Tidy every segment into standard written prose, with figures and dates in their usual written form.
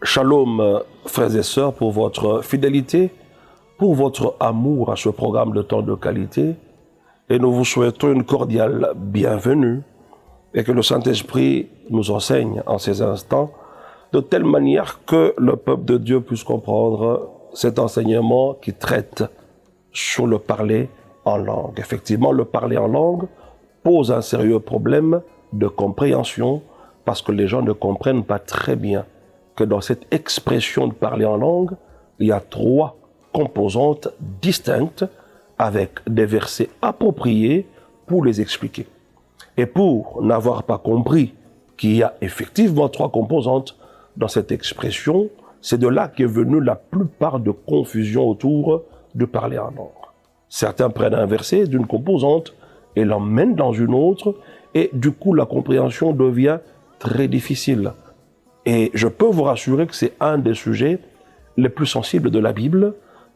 Shalom, frères et sœurs, pour votre fidélité, pour votre amour à ce programme de temps de qualité. Et nous vous souhaitons une cordiale bienvenue et que le Saint-Esprit nous enseigne en ces instants de telle manière que le peuple de Dieu puisse comprendre cet enseignement qui traite sur le parler en langue. Effectivement, le parler en langue pose un sérieux problème de compréhension parce que les gens ne comprennent pas très bien que dans cette expression de parler en langue, il y a trois composantes distinctes avec des versets appropriés pour les expliquer. Et pour n'avoir pas compris qu'il y a effectivement trois composantes dans cette expression, c'est de là qu'est venue la plupart de confusion autour de parler en langue. Certains prennent un verset d'une composante et l'emmènent dans une autre, et du coup la compréhension devient très difficile. Et je peux vous rassurer que c'est un des sujets les plus sensibles de la Bible,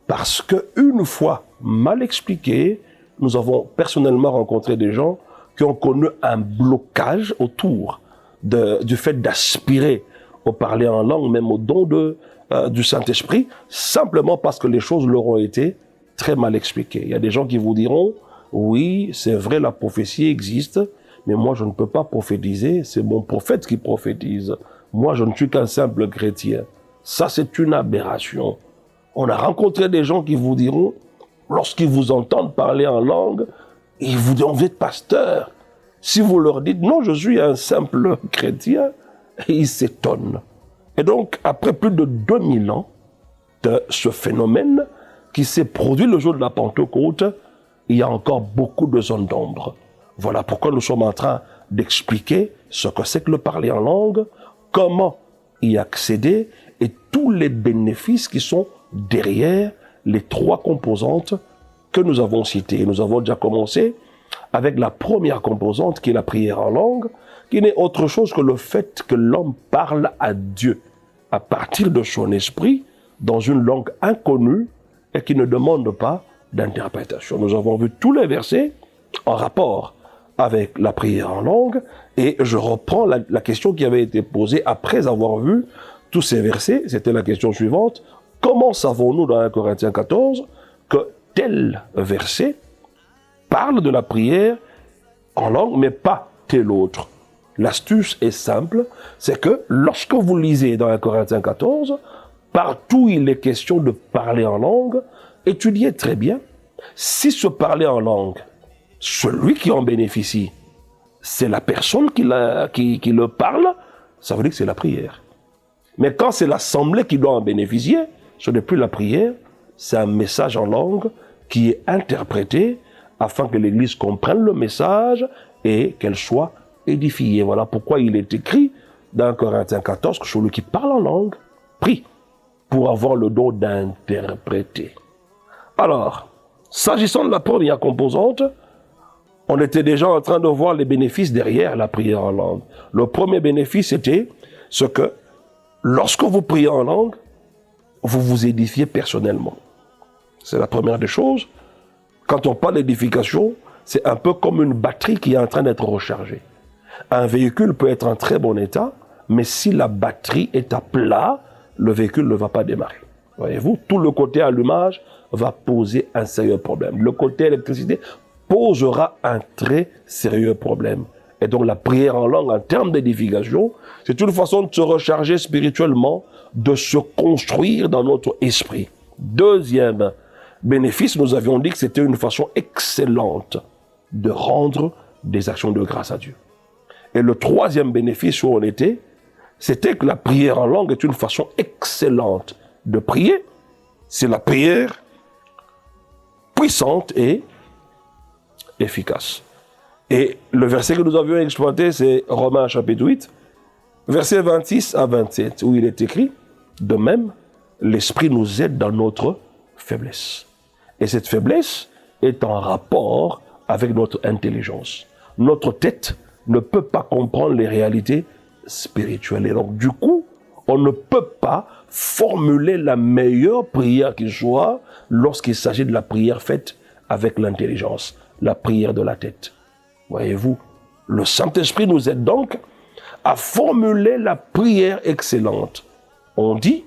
parce qu'une fois mal expliqué, nous avons personnellement rencontré des gens qui ont connu un blocage autour du fait d'aspirer au parler en langue, même au don du Saint-Esprit, simplement parce que les choses leur ont été très mal expliquées. Il y a des gens qui vous diront, oui, c'est vrai, la prophétie existe, mais moi je ne peux pas prophétiser, c'est mon prophète qui prophétise. Moi, je ne suis qu'un simple chrétien. Ça, c'est une aberration. On a rencontré des gens qui vous diront, lorsqu'ils vous entendent parler en langue, ils vous diront, vous êtes pasteur. Si vous leur dites, non, je suis un simple chrétien, ils s'étonnent. Et donc, après plus de 2000 ans de ce phénomène qui s'est produit le jour de la Pentecôte, il y a encore beaucoup de zones d'ombre. Voilà pourquoi nous sommes en train d'expliquer ce que c'est que le parler en langue, comment y accéder et tous les bénéfices qui sont derrière les trois composantes que nous avons citées. Nous avons déjà commencé avec la première composante qui est la prière en langue, qui n'est autre chose que le fait que l'homme parle à Dieu à partir de son esprit dans une langue inconnue et qui ne demande pas d'interprétation. Nous avons vu tous les versets en rapport avec la prière en langue, et je reprends la question qui avait été posée après avoir vu tous ces versets. C'était la question suivante: comment savons-nous dans 1 Corinthiens 14 que tel verset parle de la prière en langue, mais pas tel autre? L'astuce est simple, c'est que lorsque vous lisez dans 1 Corinthiens 14, partout il est question de parler en langue, étudiez très bien. Si ce parler en langue, celui qui en bénéficie, c'est la personne qui le parle, ça veut dire que c'est la prière. Mais quand c'est l'assemblée qui doit en bénéficier, ce n'est plus la prière, c'est un message en langue qui est interprété afin que l'Église comprenne le message et qu'elle soit édifiée. Voilà pourquoi il est écrit dans Corinthiens 14 que celui qui parle en langue prie pour avoir le don d'interpréter. Alors, s'agissant de la première composante, on était déjà en train de voir les bénéfices derrière la prière en langue. Le premier bénéfice était ce que, lorsque vous priez en langue, vous vous édifiez personnellement. C'est la première des choses. Quand on parle d'édification, c'est un peu comme une batterie qui est en train d'être rechargée. Un véhicule peut être en très bon état, mais si la batterie est à plat, le véhicule ne va pas démarrer. Voyez-vous, tout le côté allumage va poser un sérieux problème. Le côté électricité posera un très sérieux problème. Et donc la prière en langue, en termes d'édification, c'est une façon de se recharger spirituellement, de se construire dans notre esprit. Deuxième bénéfice, nous avions dit que c'était une façon excellente de rendre des actions de grâce à Dieu. Et le troisième bénéfice où on était, c'était que la prière en langue est une façon excellente de prier. C'est la prière puissante et efficace. Et le verset que nous avions exploité, c'est Romains chapitre 8, versets 26 à 27, où il est écrit, de même, l'Esprit nous aide dans notre faiblesse. Et cette faiblesse est en rapport avec notre intelligence. Notre tête ne peut pas comprendre les réalités spirituelles. Et donc, du coup, on ne peut pas formuler la meilleure prière qui soit lorsqu'il s'agit de la prière faite avec l'intelligence, la prière de la tête. Voyez-vous, le Saint-Esprit nous aide donc à formuler la prière excellente on dit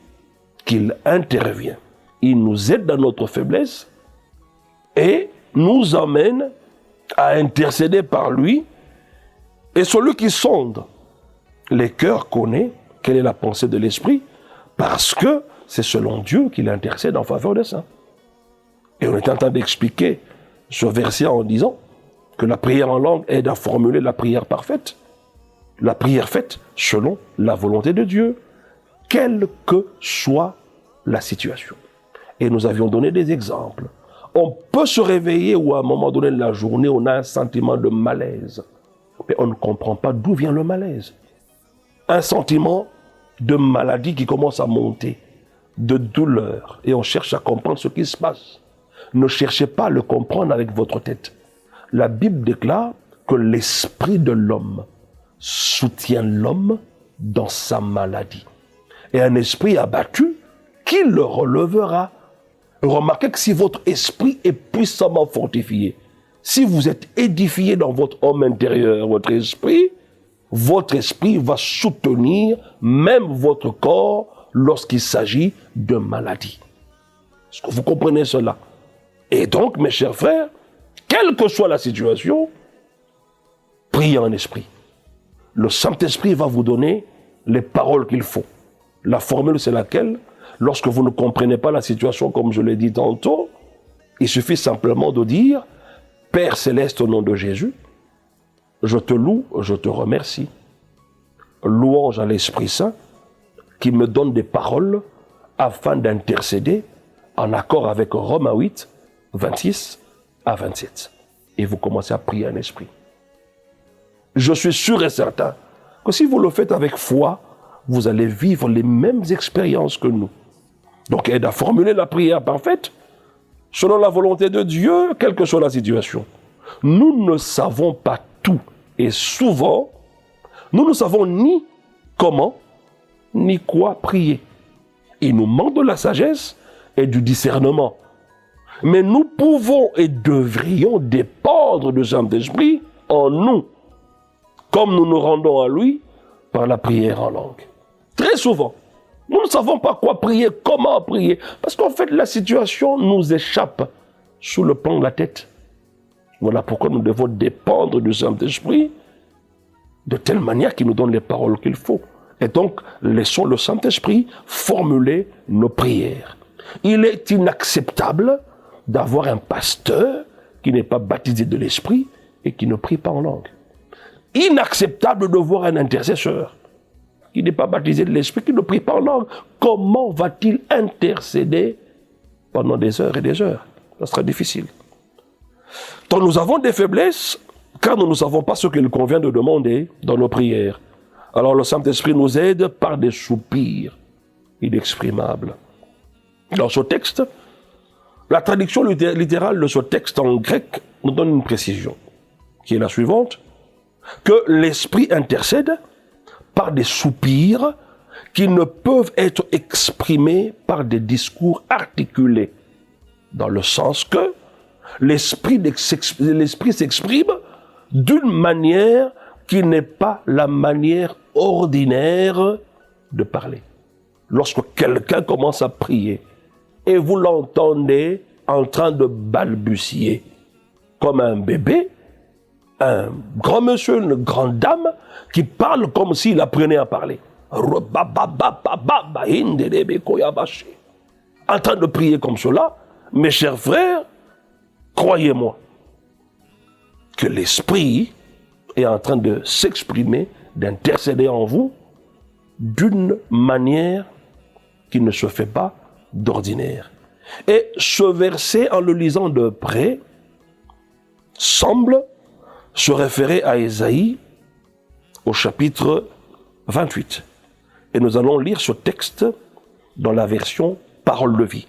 qu'il intervient. Il nous aide dans notre faiblesse et nous emmène à intercéder par lui. Et celui qui sonde les cœurs connaît quelle est la pensée de l'Esprit, parce que c'est selon Dieu qu'il intercède en faveur des saints. Et on est en train d'expliquer ce verset en disant que la prière en langue aide à formuler la prière parfaite, la prière faite selon la volonté de Dieu, quelle que soit la situation. Et nous avions donné des exemples. On peut se réveiller ou à un moment donné de la journée, on a un sentiment de malaise. Mais on ne comprend pas d'où vient le malaise. Un sentiment de maladie qui commence à monter, de douleur, et on cherche à comprendre ce qui se passe. Ne cherchez pas à le comprendre avec votre tête. La Bible déclare que l'esprit de l'homme soutient l'homme dans sa maladie. Et un esprit abattu, qui le relèvera? Remarquez que si votre esprit est puissamment fortifié, si vous êtes édifié dans votre homme intérieur, votre esprit va soutenir même votre corps lorsqu'il s'agit de maladie. Est-ce que vous comprenez cela? Et donc, mes chers frères, quelle que soit la situation, priez en esprit. Le Saint-Esprit va vous donner les paroles qu'il faut. La formule, c'est laquelle? Lorsque vous ne comprenez pas la situation, comme je l'ai dit tantôt, il suffit simplement de dire « Père céleste, au nom de Jésus, je te loue, je te remercie. Louange à l'Esprit Saint qui me donne des paroles afin d'intercéder en accord avec Romains 8, 26 à 27. » Et vous commencez à prier en esprit. Je suis sûr et certain que si vous le faites avec foi, vous allez vivre les mêmes expériences que nous. Donc, aide à formuler la prière parfaite selon la volonté de Dieu, quelle que soit la situation. Nous ne savons pas tout. Et souvent, nous ne savons ni comment, ni quoi prier. Il nous manque de la sagesse et du discernement. Mais nous pouvons et devrions dépendre du Saint-Esprit en nous, comme nous nous rendons à lui par la prière en langue. Très souvent, nous ne savons pas quoi prier, comment prier, parce qu'en fait, la situation nous échappe sous le plan de la tête. Voilà pourquoi nous devons dépendre du Saint-Esprit de telle manière qu'il nous donne les paroles qu'il faut. Et donc, laissons le Saint-Esprit formuler nos prières. Il est inacceptable d'avoir un pasteur qui n'est pas baptisé de l'Esprit et qui ne prie pas en langue. Inacceptable de voir un intercesseur qui n'est pas baptisé de l'Esprit, qui ne prie pas en langue. Comment va-t-il intercéder pendant des heures et des heures? Ça sera difficile. Donc nous avons des faiblesses, car nous ne savons pas ce qu'il convient de demander dans nos prières. Alors le Saint-Esprit nous aide par des soupirs inexprimables. Dans ce texte, la traduction littérale de ce texte en grec nous donne une précision, qui est la suivante, que l'Esprit intercède par des soupirs qui ne peuvent être exprimés par des discours articulés, dans le sens que l'Esprit s'exprime d'une manière qui n'est pas la manière ordinaire de parler. Lorsque quelqu'un commence à prier et vous l'entendez en train de balbutier comme un bébé, un grand monsieur, une grande dame qui parle comme s'il apprenait à parler. En train de prier comme cela, mes chers frères, croyez-moi que l'Esprit est en train de s'exprimer, d'intercéder en vous d'une manière qui ne se fait pas d'ordinaire. Et ce verset, en le lisant de près, semble se référer à Ésaïe au chapitre 28. Et nous allons lire ce texte dans la version Parole de vie.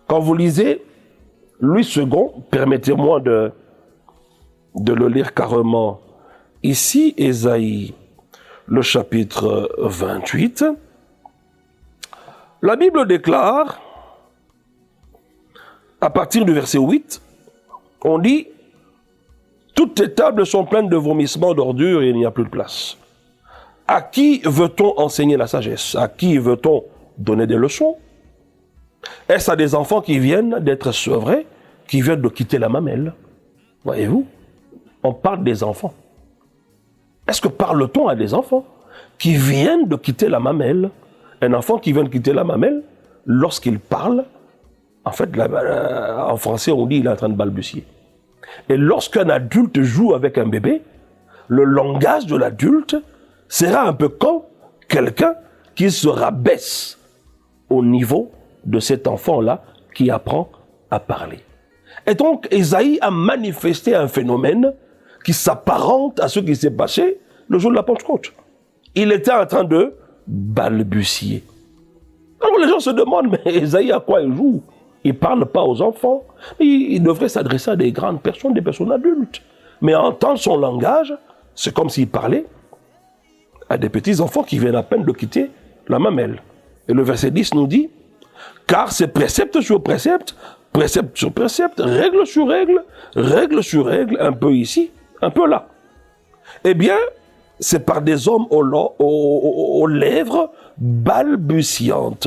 Quand vous lisez Louis II, permettez-moi de le lire carrément ici, Ésaïe, le chapitre 28. La Bible déclare, à partir du verset 8, on dit « Toutes tes tables sont pleines de vomissements, d'ordures et il n'y a plus de place. À qui veut-on enseigner la sagesse? À qui veut-on donner des leçons? Est-ce à des enfants qui viennent d'être sevrés, qui viennent de quitter la mamelle? Voyez-vous, on parle des enfants. Est-ce que parle-t-on à des enfants qui viennent de quitter la mamelle? Un enfant qui vient de quitter la mamelle, lorsqu'il parle, en fait, en français, on dit il est en train de balbutier. Et lorsqu'un adulte joue avec un bébé, le langage de l'adulte sera un peu comme quelqu'un qui se rabaisse au niveau de cet enfant-là qui apprend à parler. Et donc, Ésaïe a manifesté un phénomène qui s'apparente à ce qui s'est passé le jour de la Pentecôte. Il était en train de balbutier. Alors les gens se demandent, mais Ésaïe, à quoi il joue? Il ne parle pas aux enfants. Il devrait s'adresser à des grandes personnes, des personnes adultes. Mais entendre son langage, c'est comme s'il parlait à des petits enfants qui viennent à peine de quitter la mamelle. Et le verset 10 nous dit, car c'est précepte sur précepte, précepte sur précepte, règle sur règle, un peu ici, un peu là. Eh bien, c'est par des hommes aux lèvres balbutiantes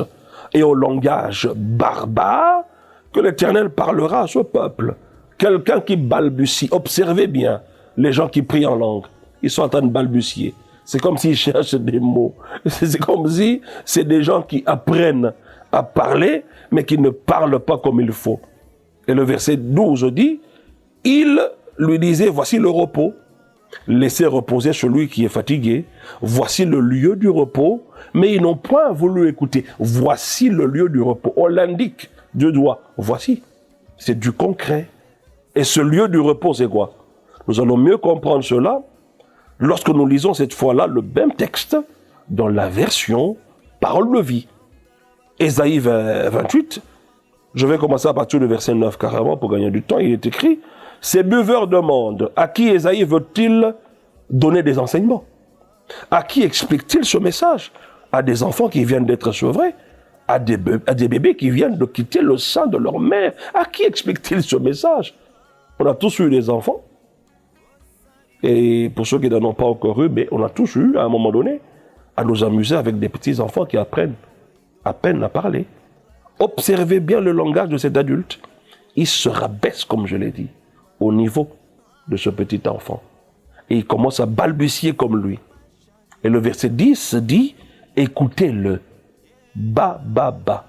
et au langage barbare que l'Éternel parlera à ce peuple. Quelqu'un qui balbutie. Observez bien les gens qui prient en langue. Ils sont en train de balbutier. C'est comme s'ils cherchent des mots. C'est comme si c'est des gens qui apprennent à parler, mais qui ne parlent pas comme il faut. Et le verset 12 dit, il lui disait, voici le repos. Laissez reposer celui qui est fatigué. Voici le lieu du repos. Mais ils n'ont point voulu écouter. Voici le lieu du repos. On l'indique du doigt. Voici. C'est du concret. Et ce lieu du repos, c'est quoi? Nous allons mieux comprendre cela lorsque nous lisons cette fois-là le même texte dans la version Parole de vie. Ésaïe 28. Je vais commencer à partir du verset 9 carrément pour gagner du temps. Il est écrit, ces buveurs de monde, à qui Ésaïe veut-il donner des enseignements? À qui explique-t-il ce message? À des enfants qui viennent d'être sevrés, à des bébés qui viennent de quitter le sein de leur mère. À qui explique-t-il ce message? On a tous eu des enfants. Et pour ceux qui n'en ont pas encore eu, mais on a tous eu, à un moment donné, à nous amuser avec des petits-enfants qui apprennent à peine à parler. Observez bien le langage de cet adulte. Il se rabaisse, comme je l'ai dit, au niveau de ce petit enfant. Et il commence à balbutier comme lui. Et le verset 10 dit, écoutez-le. Ba, ba, ba.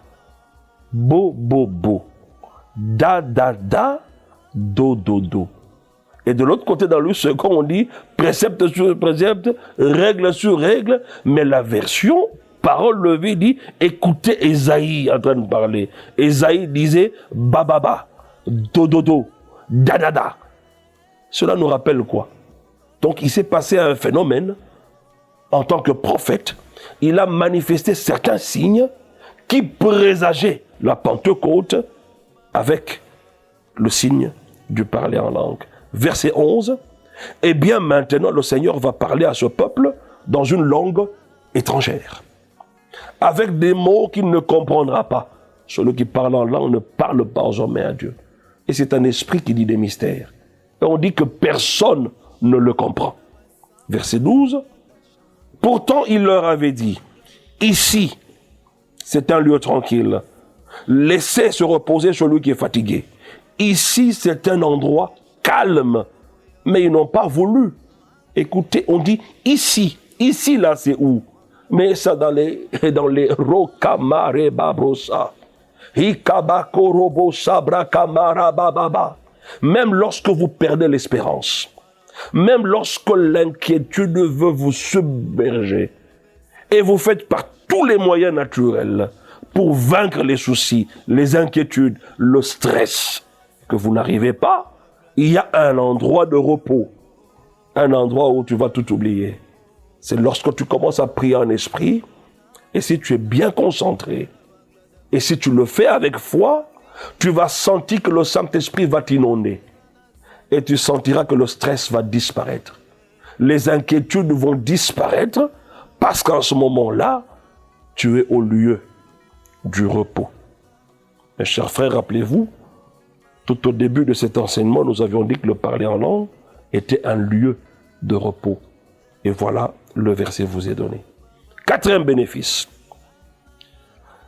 Bo, bo, bo. Da, da, da. Do, do, do. Et de l'autre côté, dans le second, on dit précepte sur précepte, règle sur règle. Mais la version Parole levée dit, écoutez Ésaïe en train de parler. Ésaïe disait, ba, ba, ba. Do, do, do. Da, da, da. Cela nous rappelle quoi? Donc il s'est passé un phénomène. En tant que prophète, il a manifesté certains signes qui présageaient la Pentecôte avec le signe du parler en langue. Verset 11, « Eh bien maintenant le Seigneur va parler à ce peuple dans une langue étrangère, avec des mots qu'il ne comprendra pas. Celui qui parle en langue ne parle pas aux hommes et à Dieu. Et c'est un esprit qui dit des mystères. Et on dit que personne ne le comprend. » Verset 12, « Pourtant il leur avait dit, ici, c'est un lieu tranquille. Laissez se reposer celui qui est fatigué. Ici, c'est un endroit calme. » Mais ils n'ont pas voulu. Écoutez, on dit ici. Ici, là, c'est où? Mais ça dans les Rokamare Babrosa. Hikabakorobosa Brakamara Bababa. Même lorsque vous perdez l'espérance, même lorsque l'inquiétude veut vous submerger, et vous faites par tous les moyens naturels pour vaincre les soucis, les inquiétudes, le stress, que vous n'arrivez pas, il y a un endroit de repos, un endroit où tu vas tout oublier. C'est lorsque tu commences à prier en esprit, et si tu es bien concentré, et si tu le fais avec foi, tu vas sentir que le Saint-Esprit va t'inonder. Et tu sentiras que le stress va disparaître. Les inquiétudes vont disparaître parce qu'en ce moment-là, tu es au lieu du repos. Mes chers frères, rappelez-vous, tout au début de cet enseignement, nous avions dit que le parler en langue était un lieu de repos. Et voilà, le verset vous est donné. Quatrième bénéfice.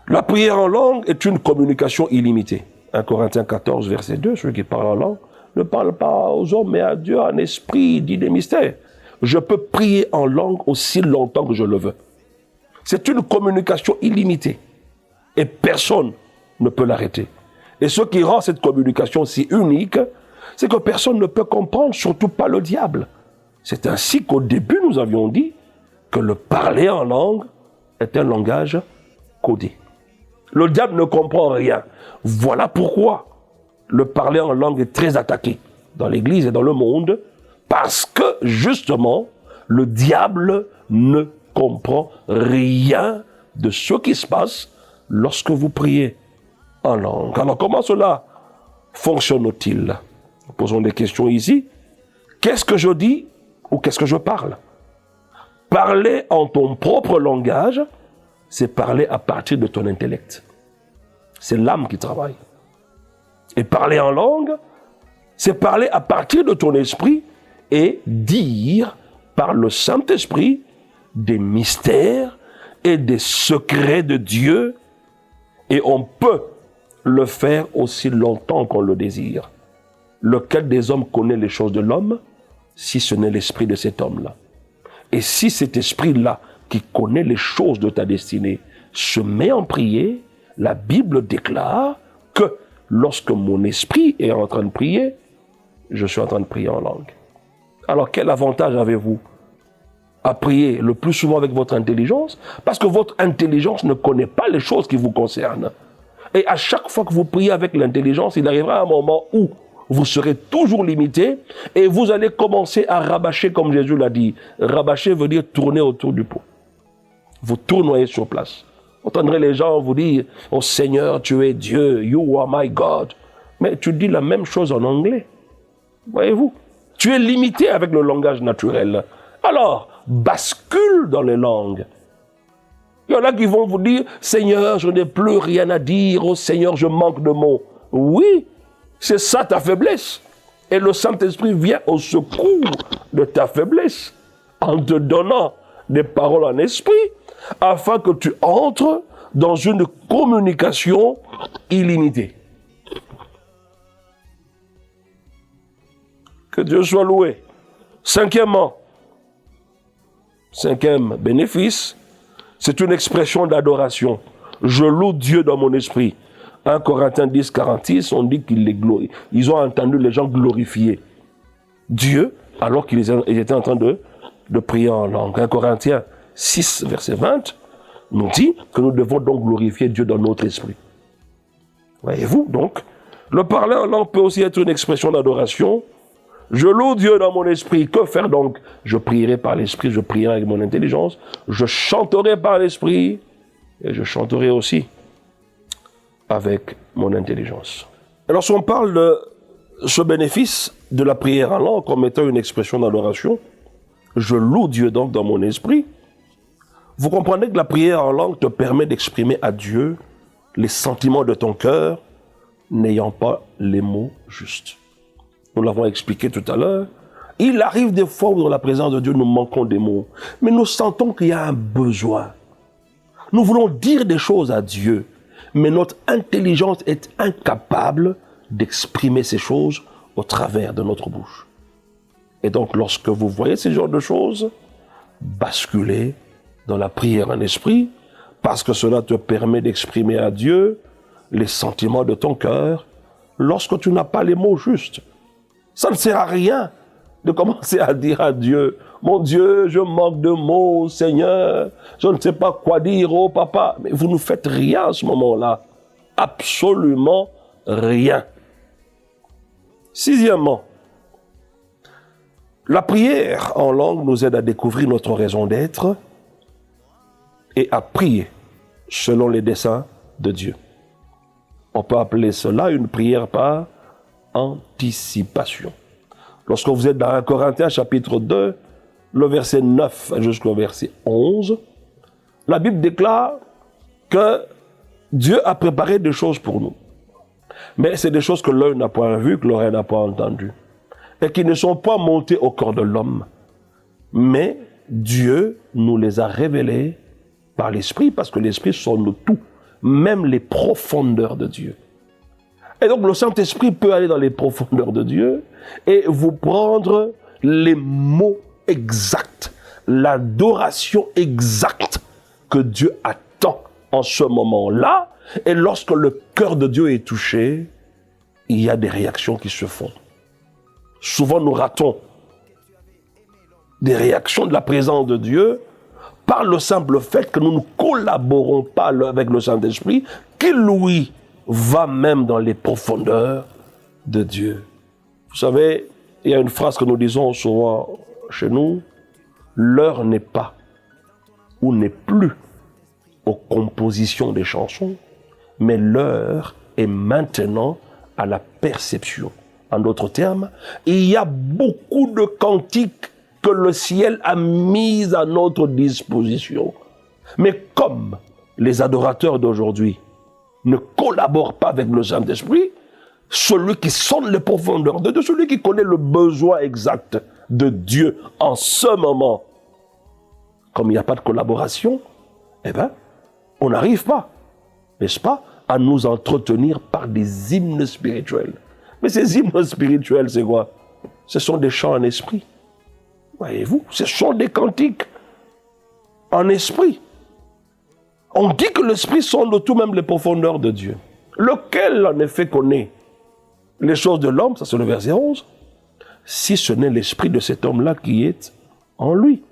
La prière en langue est une communication illimitée. 1 Corinthiens 14, verset 2, celui qui parle en langue ne parle pas aux hommes, mais à Dieu en esprit, dit des mystères. Je peux prier en langue aussi longtemps que je le veux. C'est une communication illimitée. Et personne ne peut l'arrêter. Et ce qui rend cette communication si unique, c'est que personne ne peut comprendre, surtout pas le diable. C'est ainsi qu'au début, nous avions dit que le parler en langue est un langage codé. Le diable ne comprend rien. Voilà pourquoi le parler en langue est très attaqué dans l'Église et dans le monde, parce que, justement, le diable ne comprend rien de ce qui se passe lorsque vous priez en langue. Alors, comment cela fonctionne-t-il? Posons des questions ici. Qu'est-ce que je dis ou qu'est-ce que je parle? Parler en ton propre langage, c'est parler à partir de ton intellect. C'est l'âme qui travaille. Et parler en langue, c'est parler à partir de ton esprit et dire par le Saint-Esprit des mystères et des secrets de Dieu. Et on peut le faire aussi longtemps qu'on le désire. Lequel des hommes connaît les choses de l'homme, si ce n'est l'esprit de cet homme-là? Et si cet esprit-là, qui connaît les choses de ta destinée, se met en prière, la Bible déclare que lorsque mon esprit est en train de prier, je suis en train de prier en langue. Alors quel avantage avez-vous à prier le plus souvent avec votre intelligence? Parce que votre intelligence ne connaît pas les choses qui vous concernent. Et à chaque fois que vous priez avec l'intelligence, il arrivera un moment où vous serez toujours limité et vous allez commencer à rabâcher, comme Jésus l'a dit. Rabâcher veut dire tourner autour du pot. Vous tournoyez sur place. Vous entendrez les gens vous dire « Oh Seigneur, tu es Dieu, you are my God ». Mais tu dis la même chose en anglais. Voyez-vous? Tu es limité avec le langage naturel. Alors, bascule dans les langues. Il y en a qui vont vous dire « Seigneur, je n'ai plus rien à dire. Oh Seigneur, je manque de mots. » Oui, c'est ça ta faiblesse. Et le Saint-Esprit vient au secours de ta faiblesse en te donnant des paroles en esprit afin que tu entres dans une communication illimitée. Que Dieu soit loué. Cinquième bénéfice, c'est une expression d'adoration. Je loue Dieu dans mon esprit. 1 Corinthiens 10, 46, on dit qu'ils ont entendu les gens glorifier Dieu alors qu'ils étaient en train de prier en langue. 1 Corinthiens 6, verset 20, nous dit que nous devons donc glorifier Dieu dans notre esprit. Voyez-vous, donc, le parler en langue peut aussi être une expression d'adoration. Je loue Dieu dans mon esprit. Que faire donc? Je prierai par l'esprit, je prierai avec mon intelligence, je chanterai par l'esprit et je chanterai aussi avec mon intelligence. Et lorsqu'on parle de ce bénéfice de la prière en langue comme étant une expression d'adoration, je loue Dieu donc dans mon esprit. Vous comprenez que la prière en langue te permet d'exprimer à Dieu les sentiments de ton cœur, n'ayant pas les mots justes. Nous l'avons expliqué tout à l'heure. Il arrive des fois où dans la présence de Dieu, nous manquons des mots. Mais nous sentons qu'il y a un besoin. Nous voulons dire des choses à Dieu. Mais notre intelligence est incapable d'exprimer ces choses au travers de notre bouche. Et donc, lorsque vous voyez ces genres de choses, basculez dans la prière en esprit, parce que cela te permet d'exprimer à Dieu les sentiments de ton cœur lorsque tu n'as pas les mots justes. Ça ne sert à rien de commencer à dire à Dieu, mon Dieu, je manque de mots, Seigneur, je ne sais pas quoi dire, oh papa. Mais vous ne faites rien à ce moment-là. Absolument rien. Sixièmement, la prière en langue nous aide à découvrir notre raison d'être et à prier selon les desseins de Dieu. On peut appeler cela une prière par anticipation. Lorsque vous êtes dans 1 Corinthiens chapitre 2, le verset 9 jusqu'au verset 11, la Bible déclare que Dieu a préparé des choses pour nous. Mais c'est des choses que l'œil n'a pas vues, que l'oreille n'a pas entendues, et qui ne sont pas montées au cœur de l'homme. Mais Dieu nous les a révélés par l'Esprit, parce que l'Esprit sonde tout, même les profondeurs de Dieu. Et donc le Saint-Esprit peut aller dans les profondeurs de Dieu et vous prendre les mots exacts, l'adoration exacte que Dieu attend en ce moment-là. Et lorsque le cœur de Dieu est touché, il y a des réactions qui se font. Souvent nous ratons des réactions de la présence de Dieu par le simple fait que nous ne collaborons pas avec le Saint-Esprit, qui lui va même dans les profondeurs de Dieu. Vous savez, il y a une phrase que nous disons souvent chez nous, l'heure n'est pas ou n'est plus aux compositions des chansons, mais l'heure est maintenant à la perception. En d'autres termes, il y a beaucoup de cantiques que le ciel a mis à notre disposition. Mais comme les adorateurs d'aujourd'hui ne collaborent pas avec le Saint-Esprit, celui qui sonde les profondeurs de Dieu, celui qui connaît le besoin exact de Dieu en ce moment, comme il n'y a pas de collaboration, eh bien, on n'arrive pas, n'est-ce pas, à nous entretenir par des hymnes spirituels. Mais ces hymnes spirituels, c'est quoi? Ce sont des chants en esprit. Voyez-vous, ce sont des cantiques en esprit. On dit que l'esprit sonde tout, même les profondeurs de Dieu. Lequel, en effet, connaît les choses de l'homme, ça c'est le verset 11, si ce n'est l'esprit de cet homme-là qui est en lui.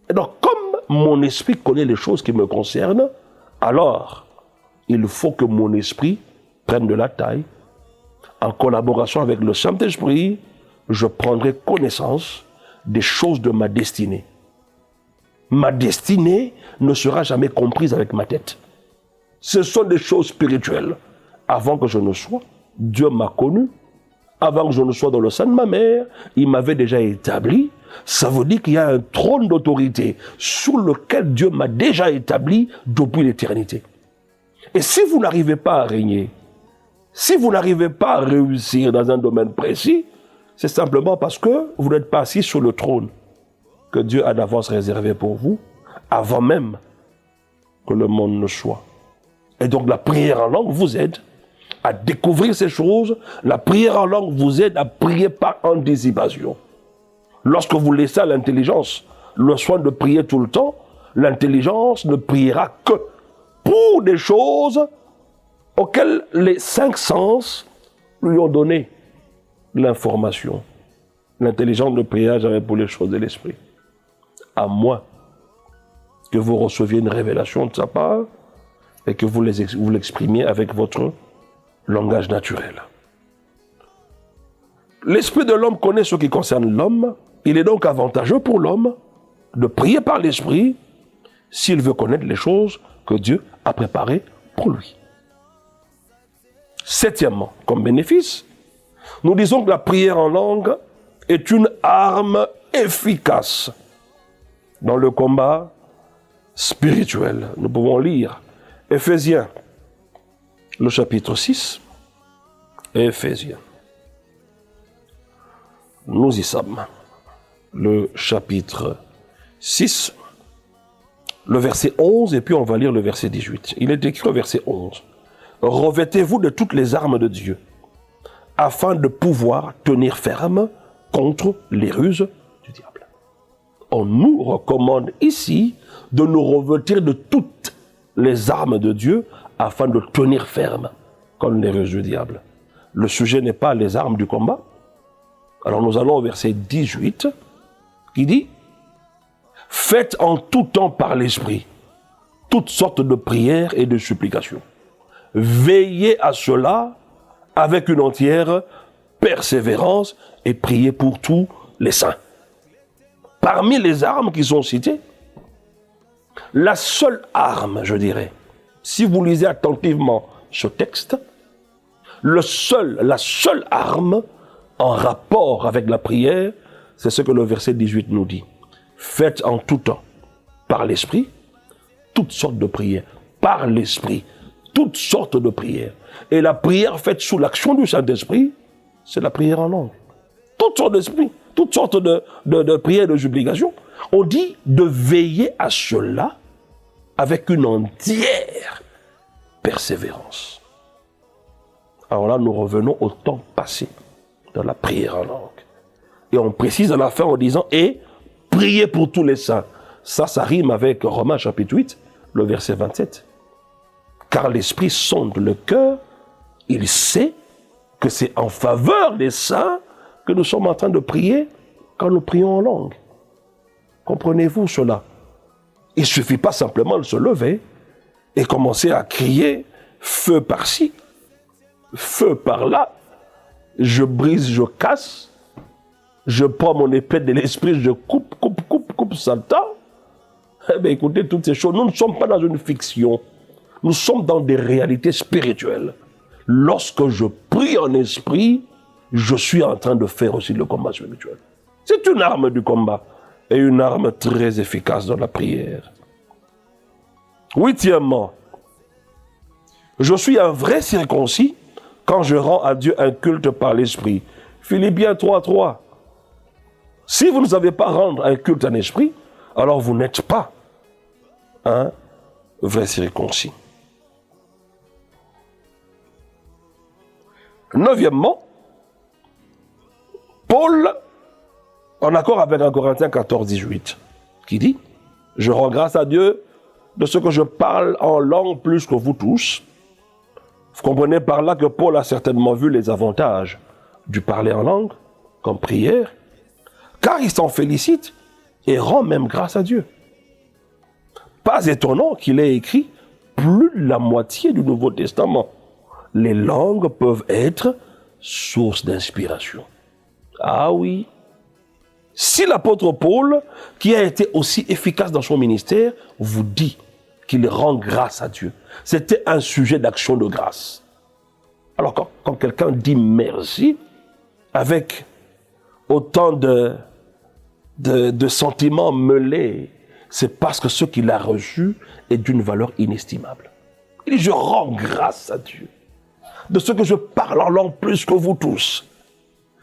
Et donc, comme mon esprit connaît les choses qui me concernent, alors, il faut que mon esprit prenne de la taille. En collaboration avec le Saint-Esprit, je prendrai connaissance des choses de ma destinée. Ma destinée ne sera jamais comprise avec ma tête. Ce sont des choses spirituelles. Avant que je ne sois, Dieu m'a connu. Avant que je ne sois dans le sein de ma mère, il m'avait déjà établi. Ça veut dire qu'il y a un trône d'autorité sur lequel Dieu m'a déjà établi depuis l'éternité. Et si vous n'arrivez pas à régner, si vous n'arrivez pas à réussir dans un domaine précis, c'est simplement parce que vous n'êtes pas assis sur le trône que Dieu a d'avance réservé pour vous, avant même que le monde ne soit. Et donc la prière en langue vous aide à découvrir ces choses. La prière en langue vous aide à prier par anticipation. Lorsque vous laissez à l'intelligence le soin de prier tout le temps, l'intelligence ne priera que pour des choses auxquelles les 5 sens lui ont donné l'information. L'intelligence ne priera jamais pour les choses de l'esprit. À moins que vous receviez une révélation de sa part et que vous l'exprimiez avec votre langage naturel. L'esprit de l'homme connaît ce qui concerne l'homme. Il est donc avantageux pour l'homme de prier par l'esprit s'il veut connaître les choses que Dieu a préparées pour lui. Septièmement, comme bénéfice, nous disons que la prière en langue est une arme efficace dans le combat spirituel. Nous pouvons lire Éphésiens, le chapitre 6, et Éphésiens. Nous y sommes. Le chapitre 6, le verset 11, et puis on va lire le verset 18. Il est écrit au verset 11. « Revêtez-vous de toutes les armes de Dieu, afin de pouvoir tenir ferme contre les ruses du diable. » On nous recommande ici de nous revêtir de toutes les armes de Dieu afin de tenir ferme contre les ruses du diable. Le sujet n'est pas les armes du combat. Alors nous allons au verset 18 qui dit « Faites en tout temps par l'Esprit toutes sortes de prières et de supplications. Veillez à cela avec une entière persévérance et priez pour tous les saints. » Parmi les armes qui sont citées, la seule arme, je dirais, si vous lisez attentivement ce texte, la seule arme en rapport avec la prière, c'est ce que le verset 18 nous dit. Faites en tout temps, par l'Esprit, toutes sortes de prières. Par l'Esprit, toutes sortes de prières. Et la prière faite sous l'action du Saint-Esprit, c'est la prière en langue. Toutes sortes d'esprit. toutes sortes de prières de supplication. On dit de veiller à cela avec une entière persévérance. Alors là, nous revenons au temps passé dans la prière en langue. Et on précise à la fin en disant « Et priez pour tous les saints ». Ça rime avec Romains chapitre 8, le verset 27. Car l'Esprit sonde le cœur, il sait que c'est en faveur des saints que nous sommes en train de prier quand nous prions en langue. Comprenez-vous cela? Il ne suffit pas simplement de se lever et commencer à crier feu par-ci, feu par-là, je brise, je casse, je prends mon épée de l'esprit, je coupe Satan. Eh bien, écoutez, toutes ces choses, nous ne sommes pas dans une fiction, nous sommes dans des réalités spirituelles. Lorsque je prie en esprit, je suis en train de faire aussi le combat spirituel. C'est une arme du combat et une arme très efficace dans la prière. Huitièmement, je suis un vrai circoncis quand je rends à Dieu un culte par l'esprit. Philippiens 3:3. Si vous ne savez pas rendre un culte en esprit, alors vous n'êtes pas un vrai circoncis. Neuvièmement, Paul, en accord avec 1 Corinthiens 14:18, qui dit « Je rends grâce à Dieu de ce que je parle en langue plus que vous tous. » Vous comprenez par là que Paul a certainement vu les avantages du parler en langue, comme prière, car il s'en félicite et rend même grâce à Dieu. Pas étonnant qu'il ait écrit plus de la moitié du Nouveau Testament. Les langues peuvent être source d'inspiration. Ah oui. Si l'apôtre Paul, qui a été aussi efficace dans son ministère, vous dit qu'il rend grâce à Dieu, c'était un sujet d'action de grâce. Alors quand quelqu'un dit merci, avec autant de sentiments mêlés, c'est parce que ce qu'il a reçu est d'une valeur inestimable. Il dit, je rends grâce à Dieu de ce que je parle en langue plus que vous tous.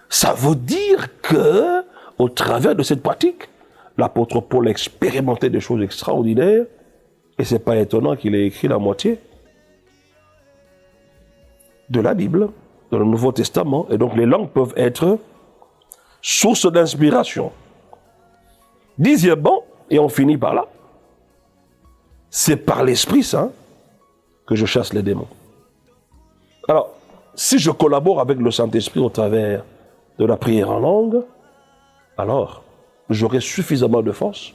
Ça veut dire que, au travers de cette pratique, l'apôtre Paul a expérimenté des choses extraordinaires, et ce n'est pas étonnant qu'il ait écrit la moitié de la Bible, dans le Nouveau Testament, et donc les langues peuvent être source d'inspiration. Dixièmement, et on finit par là, c'est par l'Esprit Saint que je chasse les démons. Alors, si je collabore avec le Saint-Esprit au travers de la prière en langue, alors j'aurai suffisamment de force,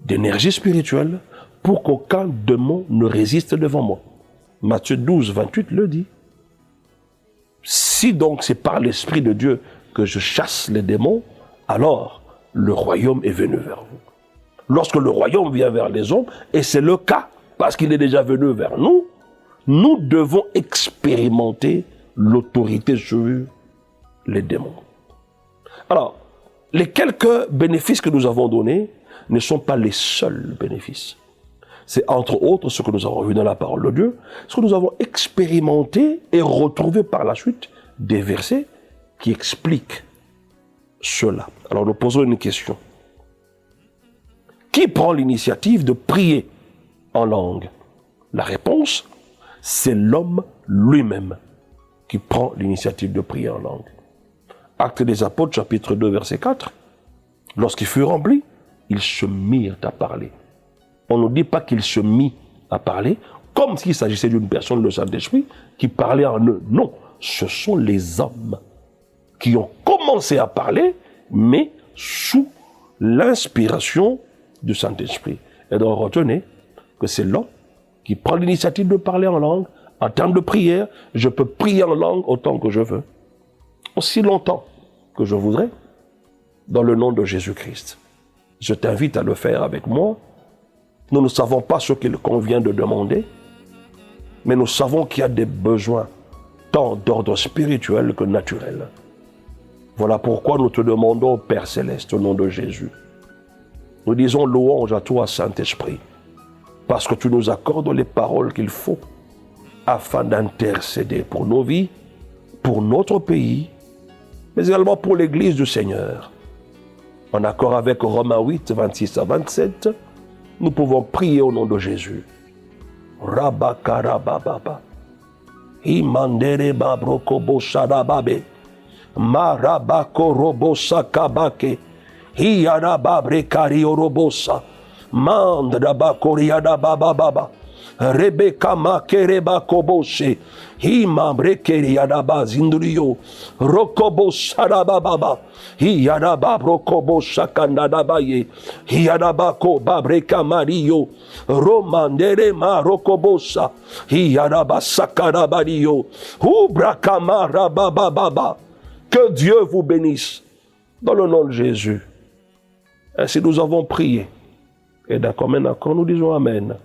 d'énergie spirituelle pour qu'aucun démon ne résiste devant moi. Matthieu 12, 28 le dit. Si donc c'est par l'Esprit de Dieu que je chasse les démons, alors le royaume est venu vers vous. Lorsque le royaume vient vers les hommes, et c'est le cas, parce qu'il est déjà venu vers nous, nous devons expérimenter l'autorité sur les démons. Alors, les quelques bénéfices que nous avons donnés ne sont pas les seuls bénéfices. C'est entre autres ce que nous avons vu dans la parole de Dieu, ce que nous avons expérimenté et retrouvé par la suite des versets qui expliquent cela. Alors nous posons une question. Qui prend l'initiative de prier en langue? La réponse, c'est l'homme lui-même qui prend l'initiative de prier en langue. Actes des Apôtres, chapitre 2, verset 4. Lorsqu'ils furent remplis, ils se mirent à parler. On ne dit pas qu'ils se mit à parler comme s'il s'agissait d'une personne, le Saint-Esprit, qui parlait en eux. Non, ce sont les hommes qui ont commencé à parler, mais sous l'inspiration du Saint-Esprit. Et donc retenez que c'est l'homme qui prend l'initiative de parler en langue. En termes de prière, je peux prier en langue autant que je veux, aussi longtemps que je voudrais, dans le nom de Jésus-Christ. Je t'invite à le faire avec moi. Nous ne savons pas ce qu'il convient de demander, mais nous savons qu'il y a des besoins, tant d'ordre spirituel que naturel. Voilà pourquoi nous te demandons, Père Céleste, au nom de Jésus. Nous disons louange à toi, Saint-Esprit, parce que tu nous accordes les paroles qu'il faut afin d'intercéder pour nos vies, pour notre pays, mais également pour l'Église du Seigneur, En accord avec Romains 8, 26 à 27, nous pouvons prier au nom de Jésus. Rabakarabababa. Imandere babrokobo sharababe. Marabako robosa kabake. Hiyarababre kariorobosa. Mandrabakoriadabababa. Rebeka makereba koboshe. Himabrekeriadaba zinduriyo. Rokobo sarabababa. Hiyaraba brokobo shakandadabaye. Hiyarabako babreka mariyo. Romandere marokobosa. Hiyaraba sakarabariyo. Ubrakamarabababa. Que Dieu vous bénisse. Dans le nom de Jésus. Ainsi nous avons prié. Et d'un commun accord, nous disons Amen.